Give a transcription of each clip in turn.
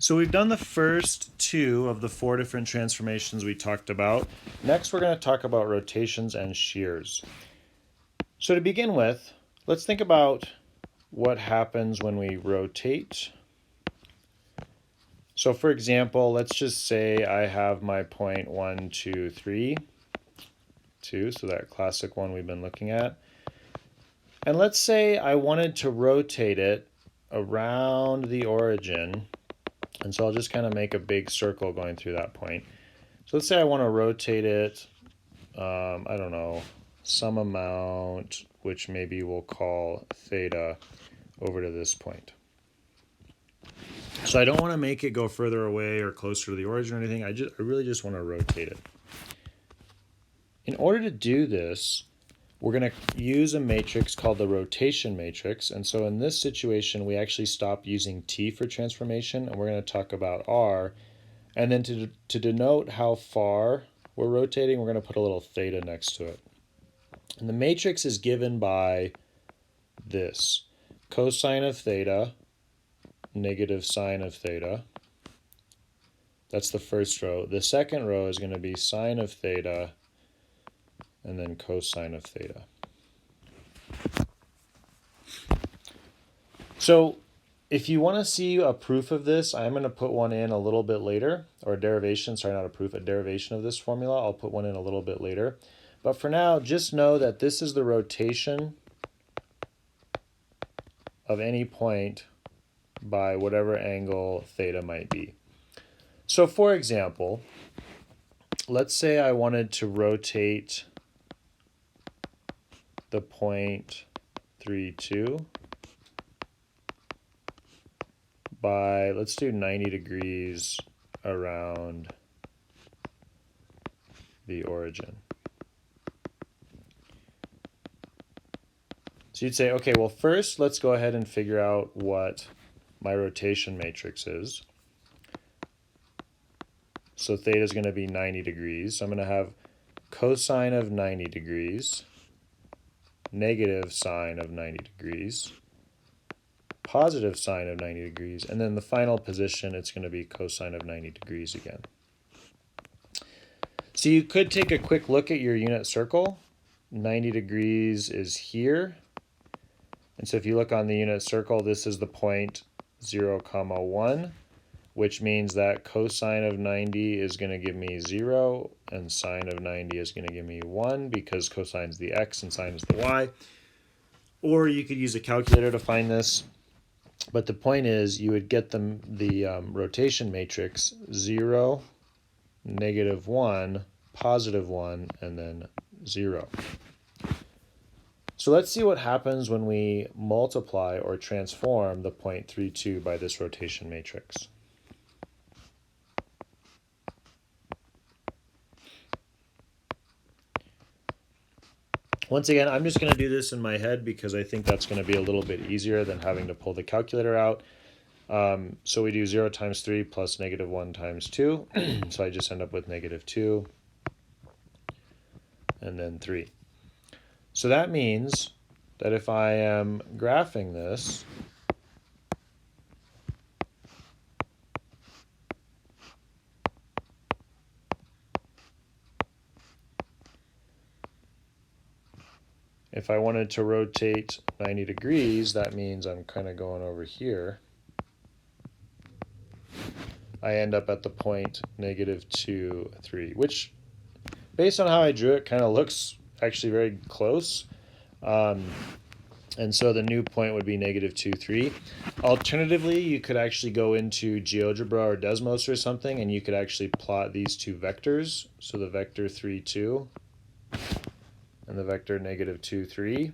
So we've done the first two of the four different transformations we talked about. Next, we're going to talk about rotations and shears. So to begin with, let's think about what happens when we rotate. So for example, let's just say I have my point 1, 2, 3, 2, so that classic one we've been looking at. And let's say I wanted to rotate it around the origin. And so I'll just kind of make a big circle going through that point. So let's say I want to rotate it, I don't know, some amount, which maybe we'll call theta, over to this point. So I don't want to make it go further away or closer to the origin or anything. I really just want to rotate it. In order to do this, we're going to use a matrix called the rotation matrix. And so in this situation, we actually stop using T for transformation, and we're going to talk about R. And then to denote how far we're rotating, we're going to put a little theta next to it. And the matrix is given by this: cosine of theta, negative sine of theta. That's the first row. The second row is going to be sine of theta, and then cosine of theta. So if you want to see a proof of this, I'm going to put one in a little bit later, or a derivation, sorry, not a proof, a derivation of this formula. I'll put one in a little bit later. But for now, just know that this is the rotation of any point by whatever angle theta might be. So for example, let's say I wanted to rotate the point 3, 2 by, let's do 90 degrees around the origin. So you'd say, okay, well first let's go ahead and figure out what my rotation matrix is. So theta is going to be 90 degrees. So I'm going to have cosine of 90 degrees, negative sine of 90 degrees, positive sine of 90 degrees, and then the final position, it's going to be cosine of 90 degrees again. So you could take a quick look at your unit circle. 90 degrees is here. And so if you look on the unit circle, this is the point 0, 1, which means that cosine of 90 is going to give me 0, and sine of 90 is going to give me 1, because cosine is the x and sine is the y. Or you could use a calculator to find this. But the point is, you would get the rotation matrix 0, negative 1, positive 1, and then 0. So let's see what happens when we multiply or transform the point 3, 2 by this rotation matrix. Once again, I'm just going to do this in my head because I think that's going to be a little bit easier than having to pull the calculator out. So we do 0 times 3 plus negative 1 times 2. So I just end up with negative 2 and then 3. So that means that if I am graphing this, if I wanted to rotate 90 degrees, that means I'm kind of going over here. I end up at the point negative 2, 3, which, based on how I drew it, kind of looks actually very close. And so the new point would be negative 2, 3. Alternatively, you could actually go into GeoGebra or Desmos or something, and you could actually plot these two vectors. So the vector 3, 2 and the vector negative 2, 3.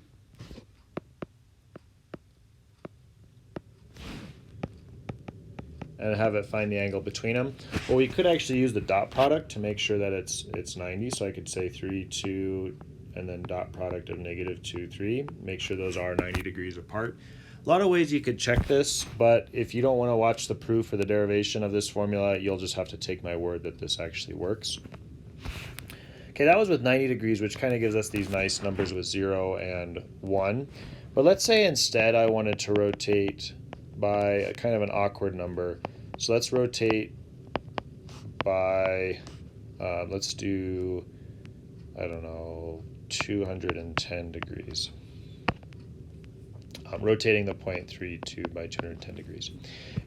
And have it find the angle between them. Well, we could actually use the dot product to make sure that it's 90. So I could say 3, 2, and then dot product of negative 2, 3. Make sure those are 90 degrees apart. A lot of ways you could check this, but if you don't want to watch the proof or the derivation of this formula, you'll just have to take my word that this actually works. Okay, that was with 90 degrees, which kind of gives us these nice numbers with 0 and 1. But let's say instead I wanted to rotate by a kind of an awkward number. So let's rotate by, let's do, I don't know, 210 degrees. I'm rotating the point 32 by 210 degrees.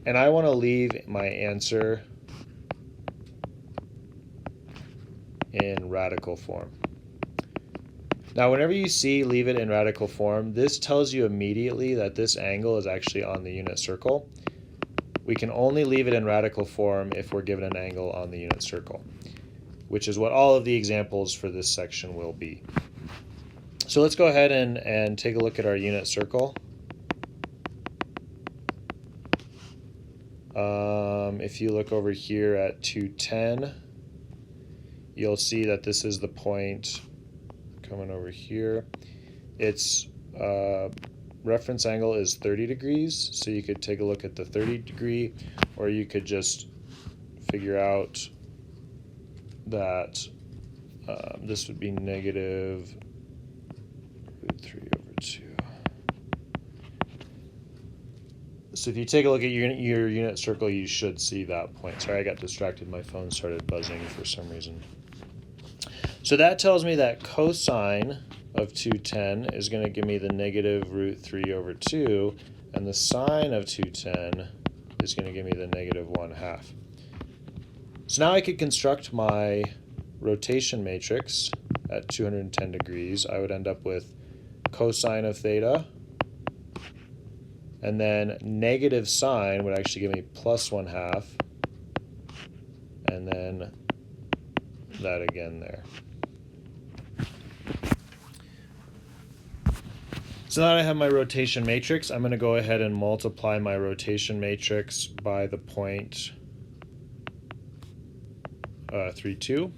And I want to leave my answer in radical form. Now, whenever you see leave it in radical form, this tells you immediately that this angle is actually on the unit circle. We can only leave it in radical form if we're given an angle on the unit circle, which is what all of the examples for this section will be. So let's go ahead and take a look at our unit circle. If you look over here at 210, you'll see that this is the point coming over here. Its reference angle is 30 degrees, so you could take a look at the 30 degree, or you could just figure out that this would be negative root 3 over 2. So if you take a look at your unit circle, you should see that point. Sorry, I got distracted. My phone started buzzing for some reason. So that tells me that cosine of 210 is going to give me the negative root 3 over 2, and the sine of 210 is going to give me the negative 1/2. So now I could construct my rotation matrix at 210 degrees. I would end up with cosine of theta, and then negative sine would actually give me plus 1/2, and then that again there. So now that I have my rotation matrix, I'm going to go ahead and multiply my rotation matrix by the point 3, 2.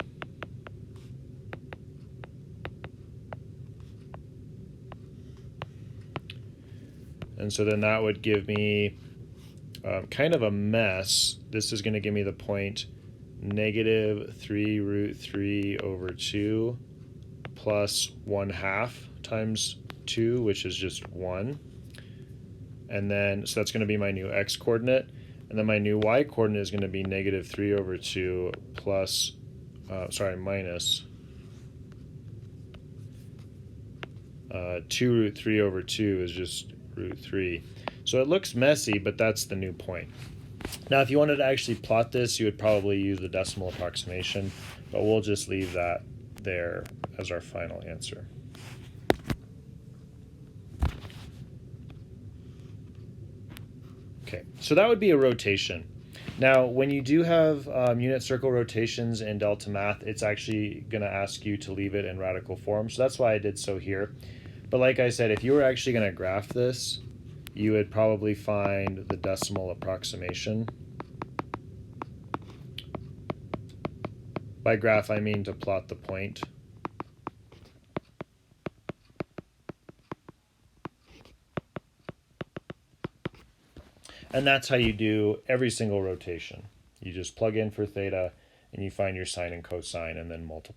And so then that would give me kind of a mess. This is going to give me the point negative 3 root 3 over 2 plus 1/2 times 2, which is just 1. And then, so that's going to be my new x coordinate. And then my new y coordinate is going to be negative 3 over 2 plus, minus 2 root 3 over 2 is just root 3. So it looks messy, but that's the new point. Now, if you wanted to actually plot this, you would probably use the decimal approximation, but we'll just leave that there as our final answer. Okay, so that would be a rotation. Now, when you do have unit circle rotations in Delta Math, it's actually going to ask you to leave it in radical form. So that's why I did so here. But like I said, if you were actually going to graph this, you would probably find the decimal approximation. By graph, I mean to plot the point. And that's how you do every single rotation. You just plug in for theta, and you find your sine and cosine, and then multiply.